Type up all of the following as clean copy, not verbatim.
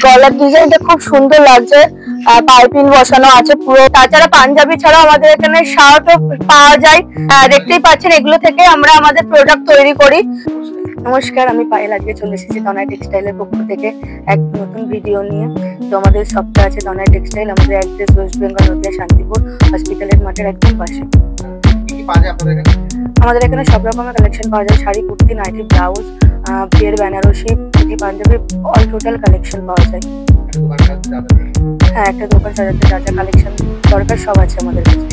গলার ডিজাইনটা খুব সুন্দর লাগছে, পাইপিং বসানো আছে পুরো। তাছাড়া পাঞ্জাবি ছাড়াও আমাদের এখানে শার্টও পাওয়া যায়। দেখতেই পাচ্ছেন এগুলো থেকে আমরা আমাদের প্রোডাক্ট তৈরি করি। নমস্কার, আমি পায়েল। আজকে চলে এসেছি তনয় টেক্সটাইলের পক্ষ থেকে এক নতুন ভিডিও নিয়ে। তো আমাদের সবটা আছে তনয় টেক্সটাইল। আমাদের অ্যাড্রেস ওয়েস্ট বেঙ্গল, নদিয়া, শান্তিপুর হসপিটালের মাঠের একদম পাশে। আমাদের এখানে সব রকমের কালেকশন পাওয়া যায়, শাড়ি, কুর্তি, নাইটি, ব্লাউজ, বিয়ের Benarasi, dhoti, panjabi, all total collection পাওয়া যায়। হ্যাঁ, একটা দোকান সাজাতে যা যা কালেকশন দরকার সব আছে আমাদের কাছে।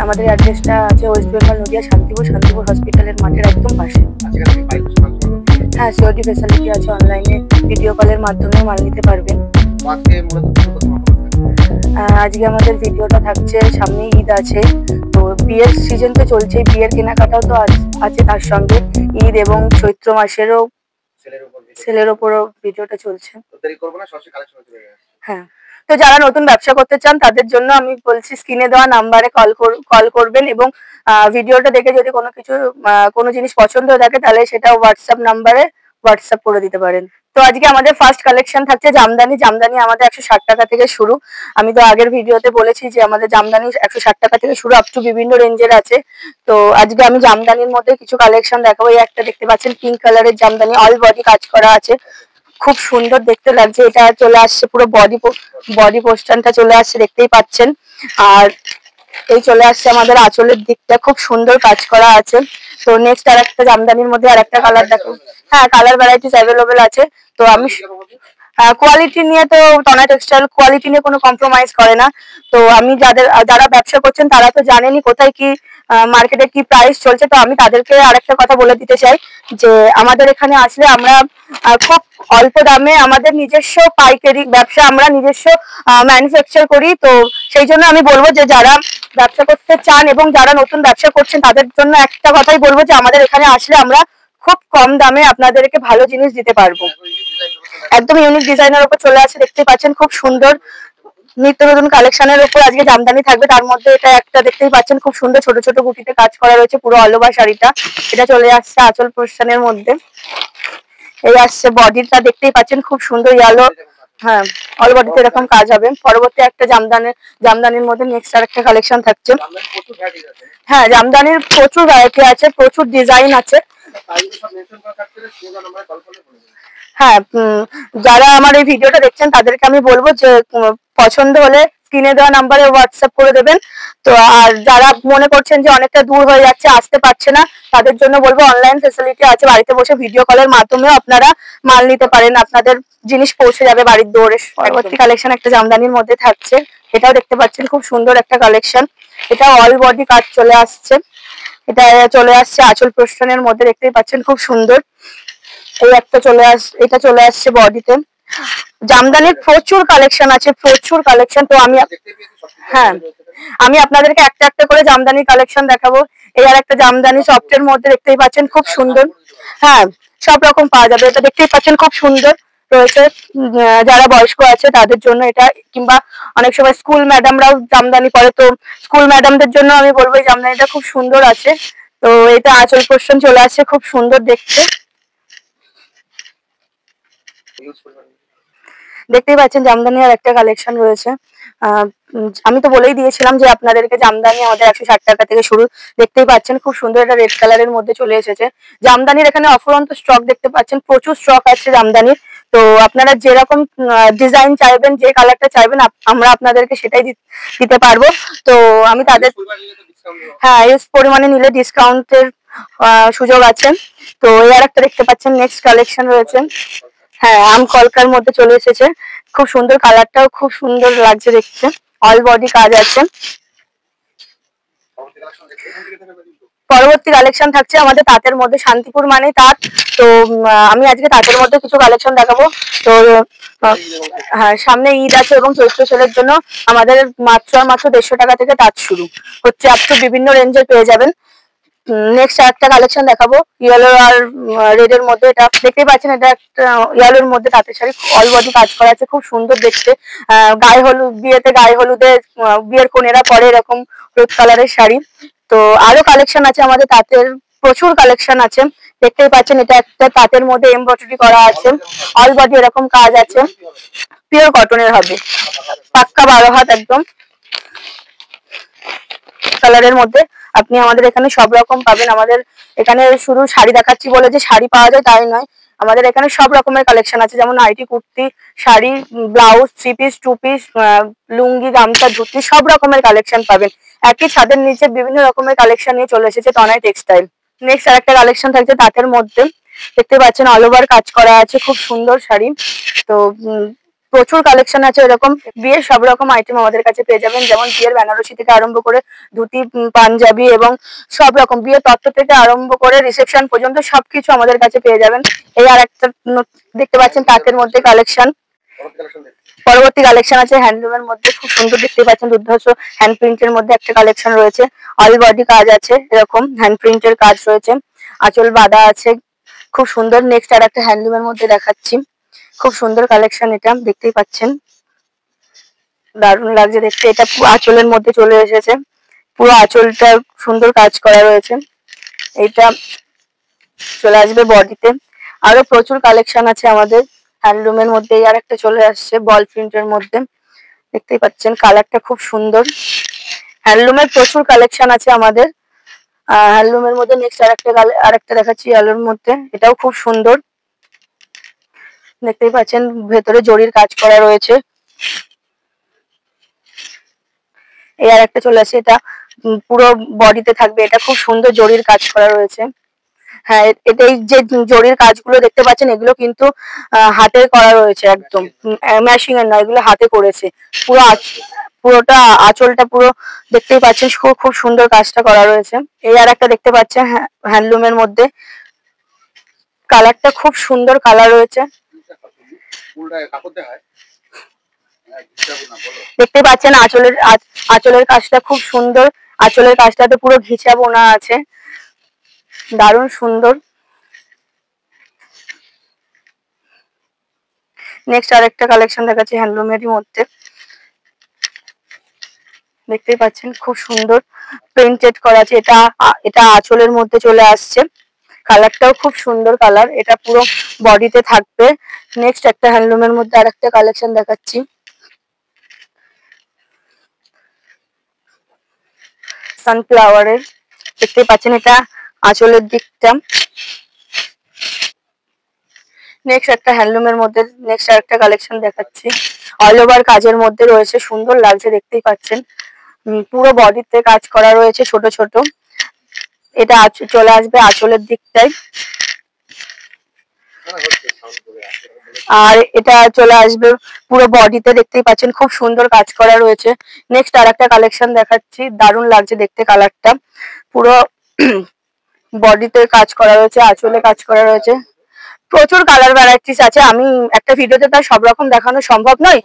আমাদের অ্যাড্রেসটা আছে ওয়েস্ট বেঙ্গল, নদিয়া, শান্তিপুর হসপিটালের মাঠের একদম পাশে। হ্যাঁ, সিওডি ফেসিলিটি আছে, অনলাইনে ভিডিও কলের মাধ্যমে মাল নিতে পারবেন। আজকে আমাদের ভিডিওটা থাকছে, সামনে ঈদ আছে, তো বিয়ের সিজন তো চলছে, বিয়ের কেনাকাটাও তো আছে তার সঙ্গে। ঈদ এবং চৈত্র মাসেরও সেলের উপরও ভিডিওটা চলছে। হ্যাঁ, তো যারা নতুন ব্যবসা করতে চান তাদের জন্য আমি বলছি স্ক্রিনে দেওয়া নাম্বারে কল করবেন এবং ভিডিওটা দেখে যদি কোনো জিনিস পছন্দ হয়ে থাকে তাহলে সেটা হোয়াটসঅ্যাপ নাম্বারে হোয়াটসঅ্যাপ করে দিতে পারেন। তো আজকে আমাদের ফার্স্ট কালেকশন থাকছে জামদানি। জামদানি আমাদের 160 টাকা থেকে শুরু। আমি তো আগের ভিডিওতে বলেছি যে আমাদের জামদানি 160 টাকা থেকে শুরু, আপ টু বিভিন্ন রেঞ্জের আছে। তো আজকে আমি জামদানির মধ্যে কিছু কালেকশন দেখাবো। এই একটা দেখতে পাচ্ছেন পিঙ্ক কালারের জামদানি, অল বডি কাজ করা আছে, খুব সুন্দর দেখতে লাগছে। এটা চলে আসছে পুরো বডি পোস্টানটা চলে আসছে, দেখতেই পাচ্ছেন। আর এই চলে আসছে আমাদের আঁচলের দিকটা, খুব সুন্দর কাজ করা আছে। তো নেক্সট আর একটা জামদানির মধ্যে আর একটা কালার দেখো। হ্যাঁ, কালার ভ্যারাইটিস অ্যাভেলেবেল আছে। তো আমি কোয়ালিটি নিয়ে তো তনয় টেক্সটাইল কোয়ালিটি নিয়ে কোনো কম্প্রোমাইজ করে না। তো আমি যারা ব্যবসা করছেন তারা তো জানেনই কোথায় কি মার্কেটে কি প্রাইস চলছে। তো আমি তাদেরকে আরেকটা কথা বলে দিতে চাই যে আমাদের এখানে আসলে আমরা খুব অল্প দামে আমাদের নিজস্ব পাইকারি ব্যবসা, আমরা নিজস্ব ম্যানুফ্যাকচার করি। তো সেই জন্য আমি বলবো যে যারা ব্যবসা করতে চান এবং যারা নতুন ব্যবসা করছেন তাদের জন্য একটা কথাই বলবো যে আমাদের এখানে আসলে আমরা খুব কম দামে আপনাদেরকে ভালো জিনিস দিতে পারবো। একদম ইউনিক ডিজাইনের উপর চলে আসছে, দেখতে পাচ্ছেন খুব সুন্দর নিত্য নতুন কালেকশনের উপর আজকে জামদানি থাকবে। তার মধ্যে এটা একটা দেখতেই পাচ্ছেন খুব সুন্দর ছোট ছোট গুটিতে কাজ করা রয়েছে, পুরো অল ওভার শাড়িটা। এটা চলে আসছে আঁচল পোর্শনের মধ্যে। এই আসছে বডিটা, দেখতেই পাচ্ছেন খুব সুন্দর ইয়েলো। হ্যাঁ, অল বডিতে এরকম কাজ হবে। পরবর্তী একটা জামদানির মধ্যে নেক্সট আর একটা কালেকশন থাকছে। হ্যাঁ, জামদানির প্রচুর ভ্যারাইটি আছে, প্রচুর ডিজাইন আছে। হ্যাঁ, যারা আমার এই ভিডিওটা দেখছেন তাদেরকে আমি বলবো যে পছন্দ হলে স্ক্রিনে দেওয়া নাম্বারে হোয়াটসঅ্যাপ করে দেবেন। তো আর যারা মনে করছেন যে অনেকটা দূর হয়ে যাচ্ছে, আসতে পারছে না, তাদের জন্য বলবো অনলাইন ফেসিলিটি আছে, বাড়িতে বসে ভিডিও কলের মাধ্যমে আপনারা মাল নিতে পারেন, আপনাদের জিনিস পৌঁছে যাবে বাড়ির দৌড়ে। পরবর্তী কালেকশন একটা জামদানির মধ্যে থাকছে, এটাও দেখতে পাচ্ছেন খুব সুন্দর একটা কালেকশন। এটা অল বডি কাজ চলে আসছে, এটা চলে আসছে আঁচল প্রস্থানের মধ্যে, দেখতেই পাচ্ছেন খুব সুন্দর। এই একটা এটা চলে আসছে বডিতে। জামদানির প্রচুর কালেকশন আছে, প্রচুর কালেকশন। তো আমি আপনাদেরকে একটা একটা করে জামদানির কালেকশন দেখাবো। এই আর একটা জামদানি সফটের মধ্যে, দেখতেই পাচ্ছেন খুব সুন্দর। হ্যাঁ, সব রকম পাওয়া যাবে। এটা দেখতেই পাচ্ছেন খুব সুন্দর রয়েছে, যারা বয়স্ক আছে তাদের জন্য এটা, কিংবা অনেক সময় স্কুল ম্যাডামরাও জামদানি পরে, তো স্কুল ম্যাডামদের জন্য আমি বলবো এই জামদানিটা খুব সুন্দর আছে। তো এটা আঁচল পোর্শন চলে আসছে, খুব সুন্দর দেখতে। দেখতেই পাচ্ছেন জামদানি আর একটা কালেকশন রয়েছে। আমি তো বলেই দিয়েছিলাম যে আপনাদেরকে জামদানি আমাদের 160 টাকা থেকে শুরু। দেখতেই পাচ্ছেন খুব সুন্দর, এটা রেড কালারের মধ্যে চলে এসেছে। জামদানির এখানে অফুরন্ত স্টক দেখতে পাচ্ছেন, প্রচুর স্টক আছে জামদানির। তো আপনারা যেরকম ডিজাইন চাইবেন, যে কালারটা চাইবেন, আমরা আপনাদেরকে সেটাই দিতে পারবো। তো আমি তাদের হ্যাঁ, এই পরিমাণে নিলে ডিসকাউন্টের সুযোগ আছে। তো এর একটা দেখতে পাচ্ছেন নেক্সট কালেকশন রয়েছে। হ্যাঁ, আম কলকার মধ্যে চলে এসেছে, খুব সুন্দর, কালারটাও খুব সুন্দর লাগছে দেখতে, অল বডি কাজ আছে। পরবর্তী কালেকশন থাকছে আমাদের তাঁতের মধ্যে। শান্তিপুর মানে তাঁত। তো আমি আজকে তাঁতের মধ্যে কিছু কালেকশন দেখাবো। তো হ্যাঁ, সামনে ঈদ আছে এবং চৈত্র সেলের জন্য আমাদের মাত্র 150 টাকা থেকে তাঁত শুরু হচ্ছে, আপ টু বিভিন্ন রেঞ্জের পেয়ে যাবেন। নেক্সট একটা কালেকশন দেখাবো ইয়েলো আর রেড এর মধ্যে। এটা দেখতেই পাচ্ছেন, এটা একটা ইয়েলোর মধ্যে তাঁতের শাড়ি, অল বডি কাজ করা আছে, খুব সুন্দর দেখতে। গায়ে হলুদে বিয়ের কনেরা পরে এরকম হলুদ কালারের শাড়ি। তো আরো কালেকশন আছে আমাদের তাঁতের, প্রচুর কালেকশন আছে। দেখতেই পাচ্ছেন এটা একটা তাঁতের মধ্যে এমব্রয়ডারি করা আছে, অল বডি এরকম কাজ আছে, পিওর কটনের হবে, পাক্কা 12 হাত একদম কালারের মধ্যে। আপনি আমাদের এখানে সব রকম পাবেন। আমাদের এখানে শুধু শাড়ি দেখাচ্ছি বলে যে শাড়ি পাওয়া যায় তাই নয়, আমাদের এখানে সব রকমের কালেকশন আছে, যেমন nighty, kurti, sari, blouse, 3 piece, 2 piece, lungi, গামছা, ধুতি, সব রকমের কালেকশন পাবেন। একই ছাদের নিচে বিভিন্ন রকমের কালেকশন নিয়ে চলে এসেছে তনয় টেক্সটাইল। নেক্সট আরেকটা কালেকশন থাকছে তাঁতের মধ্যে, দেখতে পাচ্ছেন অল ওভার কাজ করা আছে, খুব সুন্দর শাড়ি। তো প্রচুর কালেকশন আছে এরকম, বিয়ের সব রকম আইটেম আমাদের কাছে পেয়ে যাবেন, যেমন বিয়ের বেনারসি থেকে আরম্ভ করে ধুতি, পাঞ্জাবি এবং সব রকম বিয়ের তত্ত্ব থেকে আরম্ভ করে রিসেপশন পর্যন্ত সবকিছু আমাদের কাছে পেয়ে যাবেন। এই আর একটা দেখতে পাচ্ছেন তাঁতের মধ্যে কালেকশন। পরবর্তী কালেকশন আছে হ্যান্ডলুমের মধ্যে, খুব সুন্দর দেখতে পাচ্ছেন, দুর্ধর্ষ হ্যান্ড প্রিন্টের মধ্যে একটা কালেকশন রয়েছে, অল বডি কাজ আছে, এরকম হ্যান্ড প্রিন্টের কাজ রয়েছে, আঁচল বাঁধা আছে, খুব সুন্দর। নেক্সট আর একটা হ্যান্ডলুমের মধ্যে দেখাচ্ছি, খুব সুন্দর কালেকশন, এটা দেখতেই পাচ্ছেন, দারুণ লাগছে দেখতে। এটা পুরো আঁচলের মধ্যে চলে এসেছে, পুরো আঁচলটা সুন্দর কাজ করা রয়েছে, এটা চলে আসবে বডিতে। আরো প্রচুর কালেকশন আছে আমাদের হ্যান্ডলুমের মধ্যে। আর একটা চলে আসছে বল প্রিন্টের মধ্যে, দেখতেই পাচ্ছেন, কালারটা খুব সুন্দর। হ্যান্ডলুমের প্রচুর কালেকশন আছে আমাদের হ্যান্ডলুমের মধ্যে। নেক্সট আরেকটা দেখাচ্ছি আলোর মধ্যে, এটাও খুব সুন্দর, দেখতেই পাচ্ছেন, ভেতরে জরির কাজ করা রয়েছে। এই আর একটা চলে আসছে, এটা পুরো বডিতে থাকবে, এটা খুব সুন্দর জরির কাজ করা রয়েছে। হ্যাঁ, এটা এই যে জরির কাজগুলো দেখতে পাচ্ছেন এগুলো কিন্তু হাতের করা রয়েছে, একদম ম্যাশিং এর নয়, এগুলো হাতে করেছে। পুরোটা আঁচলটা পুরো দেখতেই পাচ্ছেন, খুব সুন্দর কাজটা করা রয়েছে। এই আর একটা দেখতে পাচ্ছেন হ্যান্ডলুমের মধ্যে, কালারটা খুব সুন্দর কালার রয়েছে, দেখতে পাচ্ছেন। আঁচলের কাজটা খুব সুন্দর, আঁচলের কাজটাতে পুরো ঘিচা বোনা আছে, দারুণ সুন্দর। নেক্সট আরেকটা কালেকশন দেখাচ্ছি হ্যান্ডলুমেরই মধ্যে, দেখতেই পাচ্ছেন, খুব সুন্দর প্রিন্টেড করা আছে, এটা আঁচলের মধ্যে চলে আসছে, কালারটাও খুব সুন্দর কালার, এটা পুরো বডিতে থাকবে। নেক্সট একটা হ্যান্ডলুমের মধ্যে আরেকটা কালেকশন দেখাচ্ছি, সানফ্লাওয়ারের, দেখতেই পাচ্ছেন, এটা আঁচলের দিকটা। নেক্সট একটা হ্যান্ডলুমের মধ্যে নেক্সট আরেকটা কালেকশন দেখাচ্ছি, অল ওভার কাজের মধ্যে রয়েছে, সুন্দর লাগছে, দেখতেই পাচ্ছেন, পুরো বডিতে কাজ করা রয়েছে ছোট ছোট, এটা চলে আসবে আঁচলের দিকটাই, আর এটা চলে আসবে পুরো বডিতে, দেখতেই পাচ্ছেন, খুব সুন্দর কাজ করা রয়েছে। নেক্সট আর একটা কালেকশন দেখাচ্ছি, দারুণ লাগছে দেখতে কালারটা, পুরো বডিতে কাজ করা রয়েছে, আঁচলে কাজ করা রয়েছে, প্রচুর কালার ভ্যারাইটিস আছে, আমি একটা ভিডিওতে তার সব রকম দেখানো সম্ভব নয়।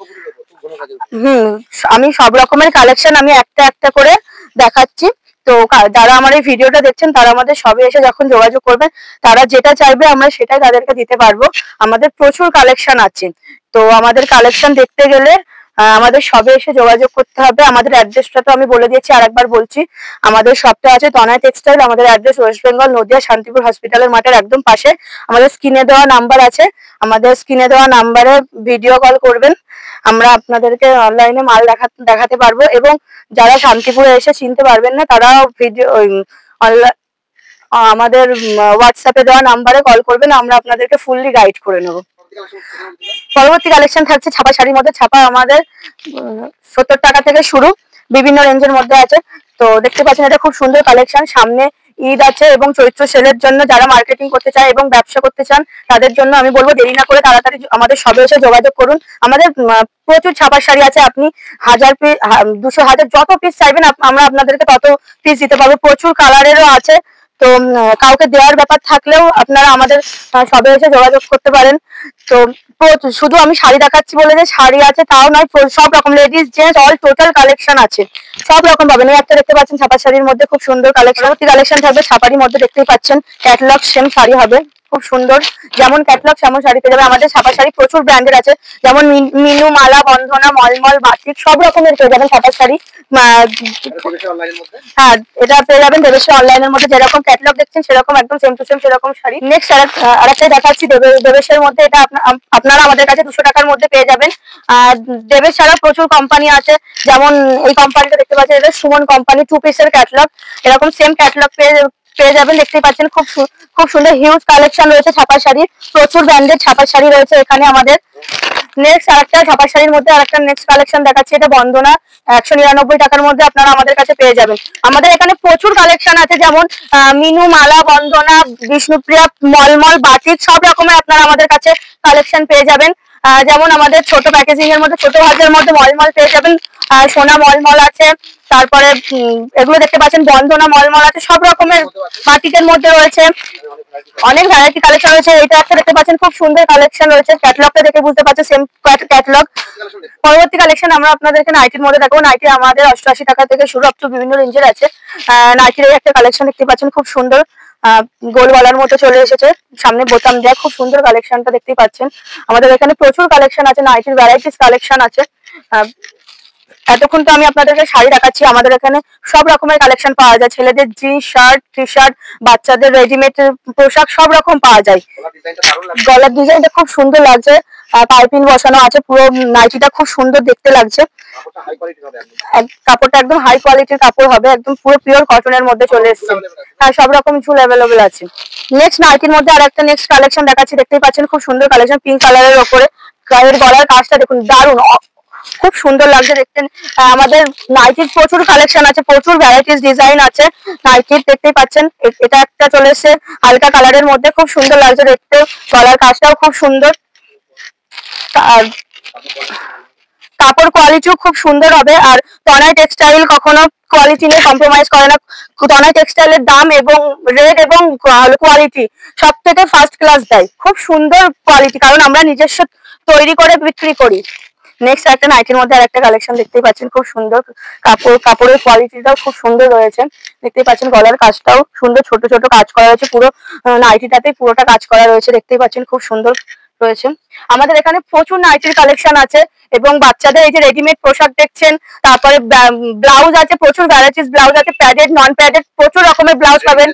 আমি সব রকমের কালেকশন আমি একটা একটা করে দেখাচ্ছি। তো যারা আমার এই ভিডিওটা দেখছেন তারা আমাদের সবে এসে যখন যোগাযোগ করবেন, তারা যেটা চাইবে আমরা সেটাই তাদেরকে দিতে পারবো। আমাদের প্রচুর কালেকশন আছে, তো আমাদের কালেকশন দেখতে গেলে আমাদের সবে এসে যোগাযোগ করতে হবে। আমাদের অ্যাড্রেসটা তো আমি বলে দিয়েছি, আরেকবার বলছি, আমাদের শপটা আছে তনয় টেক্সটাইল, আমাদের অ্যাড্রেস ওয়েস্ট বেঙ্গল, নদিয়া, শান্তিপুর হসপিটালের মাঠের একদম পাশে। আমাদের স্ক্রিনে দেওয়া নাম্বার আছে, আমাদের স্ক্রিনে দেওয়া নাম্বারে ভিডিও কল করবেন, আমরা আপনাদেরকে অনলাইনে মাল দেখাতে পারবো। এবং যারা শান্তিপুরে এসে চিনতে পারবেন না তারাও আমাদের হোয়াটসঅ্যাপে দেওয়া নাম্বারে কল করবেন, আমরা আপনাদেরকে ফুললি গাইড করে নেব। পরবর্তী কালেকশন থাকছে ছাপা শাড়ির মধ্যে, ছাপা আমাদের 70 টাকা থেকে শুরু, বিভিন্ন রেঞ্জের মধ্যে আছে। তো দেখতে পাচ্ছেন, এটা খুব সুন্দর কালেকশন, সামনে ঈদ আছে এবং চৈত্র সেলের জন্য যারা মার্কেটিং করতে চায় এবং ব্যবসা করতে চান তাদের জন্য আমি বলবো দেরি না করে তাড়াতাড়ি আমাদের সবে এসে যোগাযোগ করুন। আমাদের প্রচুর ছাপার শাড়ি আছে, আপনি 1000 পিস 200 1000 যত পিস চাইবেন আমরা আপনাদেরকে তত পিস দিতে পারবো। প্রচুর কালারেরও আছে, তো কাউকে দেওয়ার ব্যাপার থাকলেও আপনারা আমাদের সবে এসে যোগাযোগ করতে পারেন। তো শুধু আমি শাড়ি দেখাচ্ছি বলে যে শাড়ি আছে তাও নয়, সব রকম ladies gents all total collection আছে, সব রকম পাবেন। একটা দেখতে পাচ্ছেন ছাপা শাড়ির মধ্যে খুব সুন্দর কালেকশন, কালেকশন থাকবে ছাপারির মধ্যে, দেখতেই পাচ্ছেন ক্যাটালগ সেম শাড়ি হবে, খুব সুন্দর, যেমন ক্যাটলগ সেমন শাড়ি পেয়ে যাবেন। আমাদের ছাপা শাড়ি প্রচুর ব্র্যান্ডের আছে, যেমন মিনু, মালা, বন্ধনা, মলমল, বাটিক সব রকমের পেয়ে যাবেন ছাপা শাড়ি। হ্যাঁ, এটা পেয়ে যাবেন দেবেশের অনলাইনের মধ্যে, যেরকম ক্যাটলগ দেখছেন সেরকম একদম সেম টু সেম সেরকম শাড়ি। নেক্সট আরেকটাই দেখাচ্ছি দেবেশের মধ্যে, এটা আপনারা আমাদের কাছে 200 টাকার মধ্যে পেয়ে যাবেন। আর দেবেশ ছাড়া প্রচুর কোম্পানি আছে, যেমন এই কোম্পানিটা দেখতে পাচ্ছেন, এটা সুমন কোম্পানি 2 পিসের ক্যাটলগ, এরকম সেম ক্যাটলগ পেয়ে যাবেন। দেখতেই পাচ্ছেন খুব সুন্দর হিউজ কালেকশন রয়েছে ছাপা শাড়ির, প্রচুর ব্র্যান্ডেড ছাপা শাড়ি রয়েছে এখানে আমাদের। নেক্সট আরেকটা ছাপা শাড়ির মধ্যে আরেকটা নেক্সট কালেকশন দেখাচ্ছি, এটা বন্দনা 199 টাকার মধ্যে আপনারা আমাদের কাছে পেয়ে যাবেন। আমাদের এখানে প্রচুর কালেকশন আছে, যেমন মিনু, মালা, বন্দনা, বিষ্ণুপ্রিয়া, মলমল, বাটিক সব রকমের আপনারা আমাদের কাছে কালেকশন পেয়ে যাবেন। যেমন আমাদের ছোট প্যাকেজিং এর মধ্যে, ছোট ভাজের মধ্যে মলমল পেয়ে যাবেন, সোনা মলমল আছে, তারপরে এগুলো দেখতে পাচ্ছেন বন্ধনা মলমল আছে, সব রকমের বাটিকের মধ্যে রয়েছে, অনেক ভ্যারাইটি কালেকশন রয়েছে। এটা একটা দেখতে পাচ্ছেন খুব সুন্দর কালেকশন রয়েছে, ক্যাটলগটা দেখে বুঝতে পারছেন সেম ক্যাটলগ। পরবর্তী কালেকশন আমরা আপনাদেরকে নাইটির মধ্যে দেখাবো। নাইটি আমাদের 88 টাকা থেকে শুরু, আপ টু বিভিন্ন রেঞ্জের আছে। নাইটির একটা কালেকশন দেখতে পাচ্ছেন খুব সুন্দর, গোল গলার মতো চলে এসেছে, সামনে বোতাম দেওয়া, খুব সুন্দর কালেকশনটা দেখতেই পাচ্ছেন। আমাদের এখানে প্রচুর কালেকশন আছে, নাইটির ভ্যারাইটিস কালেকশন আছে। এতক্ষণ তো আমি আপনাদেরকে শাড়ি দেখাচ্ছি, আমাদের এখানে সব রকমের কালেকশন পাওয়া যায়, ছেলেদের জিন্স, শার্ট, টি শার্ট, বাচ্চাদের রেডিমেড পোশাক সব রকম পাওয়া যায়। গলার ডিজাইনটা খুব সুন্দর লাগছে, পাইপিং বসানো আছে, পুরো নাইটিটা খুব সুন্দর দেখতে লাগছে। কাপড়টা একদম হাই কোয়ালিটির কাপড় হবে, একদম পুরো পিওর কটনের মধ্যে চলে এসেছে। হ্যাঁ, সব রকম চুল অ্যাভেলেবেল আছে। নেক্সট নাইটির মধ্যে আর একটা নেক্সট কালেকশন দেখাচ্ছি, দেখতেই পাচ্ছেন খুব সুন্দর কালেকশন, পিঙ্ক কালারের ওপরে গায়ের গলার কাজটা দেখুন, দারুণ, খুব সুন্দর লাগছে দেখতে। আমাদের নাইটির প্রচুর কালেকশন আছে, প্রচুর ভ্যারাইটিস ডিজাইন আছে নাইটির, দেখতেই পাচ্ছেন। এটা একটা চলে এসেছে হালকা কালারের মধ্যে, খুব সুন্দর লাগছে দেখতে, গলার কাজটাও খুব সুন্দর, আর কাপড় কোয়ালিটিও খুব সুন্দর হবে। আর তনয় টেক্সটাইল কখনো কোয়ালিটি নিয়ে কম্প্রোমাইজ করে না, তনয় টেক্সটাইলের দাম এবং রেট এবং কোয়ালিটি সব থেকে ফার্স্ট ক্লাস দেয়, খুব সুন্দর কোয়ালিটি, কারণ আমরা নিজস্ব তৈরি করে বিক্রি করি। নেক্সট একটা নাইটির মধ্যে আরেকটা কালেকশন দেখতেই পাচ্ছেন, খুব সুন্দর কাপড়ের কোয়ালিটিটাও খুব সুন্দর রয়েছে, দেখতেই পাচ্ছেন। গলার কাজটাও সুন্দর, ছোট ছোট কাজ করা রয়েছে, পুরো নাইটিটাতে পুরোটা কাজ করা রয়েছে, দেখতেই পাচ্ছেন খুব সুন্দর রয়েছে। আমাদের এখানে প্রচুর নাইটির কালেকশন আছে, এবং বাচ্চাদের এই যে রেডিমেড পোশাক দেখছেন, তারপরে ব্লাউজ আছে, প্রচুর ভ্যারাইটিস ব্লাউজ আছে, প্যাডেড, নন প্যাডেড, প্রচুর রকমের ব্লাউজ পাবেন।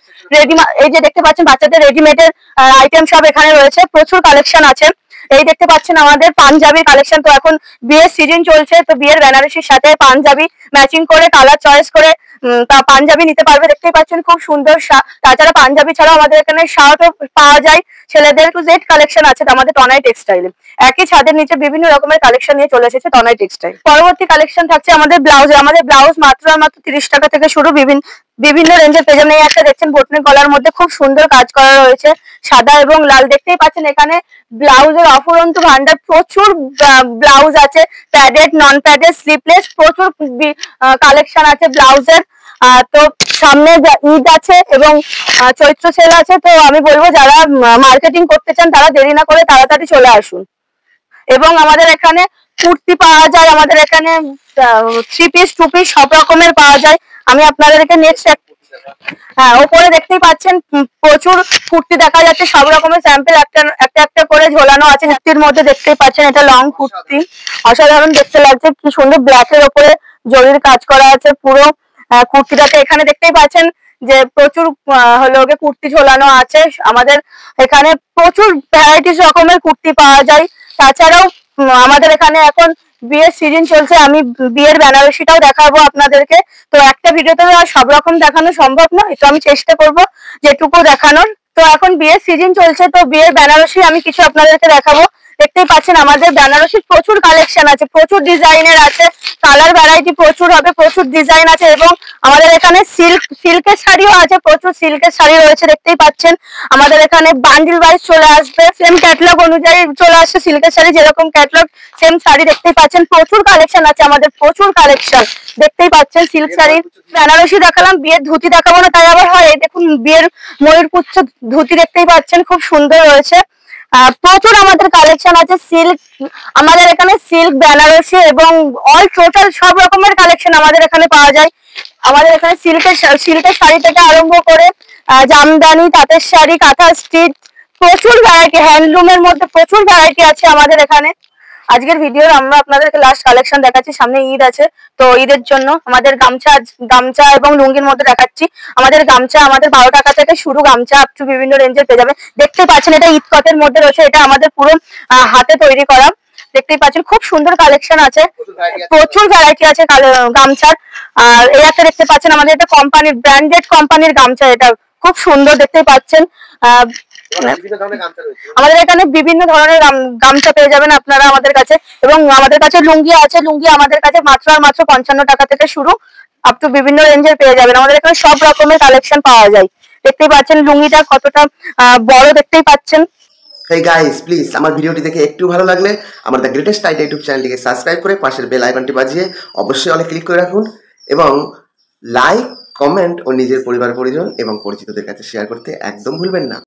এই যে দেখতে পাচ্ছেন বাচ্চাদের রেডিমেডের আইটেম সব এখানে রয়েছে, প্রচুর কালেকশন আছে। এই দেখতে পাচ্ছেন আমাদের পাঞ্জাবি কালেকশন, তো এখন বিয়ের সিজন চলছে, তো বিয়ের বেনারসির সাথে পাঞ্জাবি ম্যাচিং করে কালার চয়েস করে পাঞ্জাবি নিতে পারবে, দেখতেই পাচ্ছেন খুব সুন্দর। তাছাড়া পাঞ্জাবি ছাড়াও আমাদের এখানে শার্টও পাওয়া যায়, ছেলেদের টু জেড কালেকশন আছে আমাদের তনয় টেক্সটাইলে। একই ছাদের নিচে বিভিন্ন রকমের কালেকশন নিয়ে চলে এসেছে তনয় টেক্সটাইল। পরবর্তী কালেকশন থাকছে আমাদের ব্লাউজে। আমাদের ব্লাউজ মাত্র 30 টাকা থেকে শুরু, বিভিন্ন রেঞ্জের পেয়ে যাবেন। এই একটা দেখছেন বোটনের গলার মধ্যে খুব সুন্দর কাজ করা রয়েছে, সাদা এবং লাল, দেখতেই পাচ্ছেন। এখানে ব্লাউজের অফুরন্ত ভান্ডার, প্রচুর ব্লাউজ আছে, প্যাডেড, নন প্যাডেড, স্লিপলেস, প্রচুর কালেকশন আছে ব্লাউজের। তো সামনে ঈদ আছে এবং চৈত্র সেল আছে, তো আমি বলবো যারা মার্কেটিং করতে চান তারা দেরি না করে তাড়াতাড়ি চলে আসুন। এবং আমাদের এখানে কুর্তি পাওয়া যায়, আমাদের এখানে 3 পিস 2 পিস সব রকমের পাওয়া যায়। আমি আপনাদেরকে নেক্সট ওপরে দেখতেই পাচ্ছেন প্রচুর কুর্তি দেখা যাচ্ছে, সব রকমের স্যাম্পল একটা করে ঝোলানো আছে। কুর্তির মধ্যে দেখতেই পাচ্ছেন এটা লং কুর্তি, অসাধারণ দেখতে লাগছে, কি সুন্দর ব্ল্যাকের ওপরে জরির কাজ করা আছে পুরো কুর্তিটাতে। এখানে দেখতেই পাচ্ছেন যে প্রচুর হলো কুর্তি ঝোলানো আছে। আমাদের এখানে প্রচুর ভ্যারাইটিস রকমের কুর্তি পাওয়া যায়। তাছাড়াও আমাদের এখানে এখন বিয়ের সিজন চলছে, আমি বিয়ের বেনারসিটাও দেখাবো আপনাদেরকে। তো একটা ভিডিওতে সব রকম দেখানো সম্ভব নয়, তো আমি চেষ্টা করব যেটুকু দেখানোর। তো এখন বিয়ের সিজন চলছে, তো বিয়ের বেনারসি আমি কিছু আপনাদেরকে দেখাবো। দেখতেই পাচ্ছেন আমাদের বেনারসির প্রচুর কালেকশন আছে, প্রচুর ডিজাইনের আছে, কালার ভ্যারাইটি প্রচুর হবে, প্রচুর ডিজাইন আছে। এবং আমাদের এখানে সিল্কের শাড়িও আছে, প্রচুর সিল্কের শাড়ি রয়েছে, দেখতেই পাচ্ছেন। আমাদের এখানে বান্ডিল ওয়াইজ চলে আসবে, সেম ক্যাটলগ অনুযায়ী চলে আসছে সিল্কের শাড়ি, যেরকম ক্যাটলগ সেম শাড়ি দেখতেই পাচ্ছেন। প্রচুর কালেকশন আছে আমাদের, প্রচুর কালেকশন দেখতেই পাচ্ছেন। সিল্ক শাড়ির বেনারসি দেখালাম, বিয়ের ধুতি দেখাবো না তাই আবার হয়। এই দেখুন বিয়ের ময়ূরপুচ্ছ ধুতি দেখতেই পাচ্ছেন, খুব সুন্দর রয়েছে। প্রচুর আমাদের কালেকশন আছে সিল্ক, আমাদের এখানে সিল্ক, বেনারসি এবং অল টোটাল সব রকমের কালেকশন আমাদের এখানে পাওয়া যায়। আমাদের এখানে সিল্কের শাড়ি থেকে আরম্ভ করে জামদানি, তাঁতের শাড়ি, কাঁথা স্টিচ, প্রচুর ভ্যারাইটি, হ্যান্ডলুমের মধ্যে প্রচুর ভ্যারাইটি আছে আমাদের এখানে। আজকের ভিডিও আমরা আপনাদেরকে লাস্ট কালেকশন দেখাচ্ছি, সামনে ঈদ আছে তো ঈদের জন্য আমাদের গামছা এবং লুঙ্গির মধ্যে দেখাচ্ছি। আমাদের গামছা আমাদের 12 টাকা থেকে শুরু, গামছা আপ টু বিভিন্ন রেঞ্জের পেয়ে যাবে। দেখতে পাচ্ছেন এটা ঈদ কটের মধ্যে রয়েছে, এটা আমাদের পুরো হাতে তৈরি করা। দেখতেই পাচ্ছেন খুব সুন্দর কালেকশন আছে, প্রচুর ভ্যারাইটি আছে গামছার। আর এই একটা দেখতে পাচ্ছেন আমাদের এটা কোম্পানির, ব্র্যান্ডেড কোম্পানির গামছা, এটা খুব সুন্দর দেখতেই পাচ্ছেন। আমাদের এখানে বিভিন্ন ধরনের গামছা পেয়ে যাবেন আপনারা আমাদের কাছে, এবং আমাদের কাছে লুঙ্গি আছে। লুঙ্গি আমাদের কাছে মাত্র 55 টাকা থেকে শুরু, আপ টু বিভিন্ন রেঞ্জের পেয়ে যাবেন। আমাদের এখানে সব রকমের কালেকশন পাওয়া যায়। দেখতেই পাচ্ছেন লুঙ্গিটা কতটা বড়, দেখতেই পাচ্ছেন। হেই গাইস, প্লিজ আমার ভিডিওটি দেখে একটু ভালো লাগলে আমার দ্য গ্রেটেস্ট আইডিয়া ইউটিউব চ্যানেলটিকে সাবস্ক্রাইব করে পাশের বেল আইকনটি বাজিয়ে অবশ্যই অলে ক্লিক করে রাখুন, এবং লাইক, কমেন্ট ও নিজের পরিবার পরিজন এবং পরিচিতদের কাছে শেয়ার করতে একদম ভুলবেন না।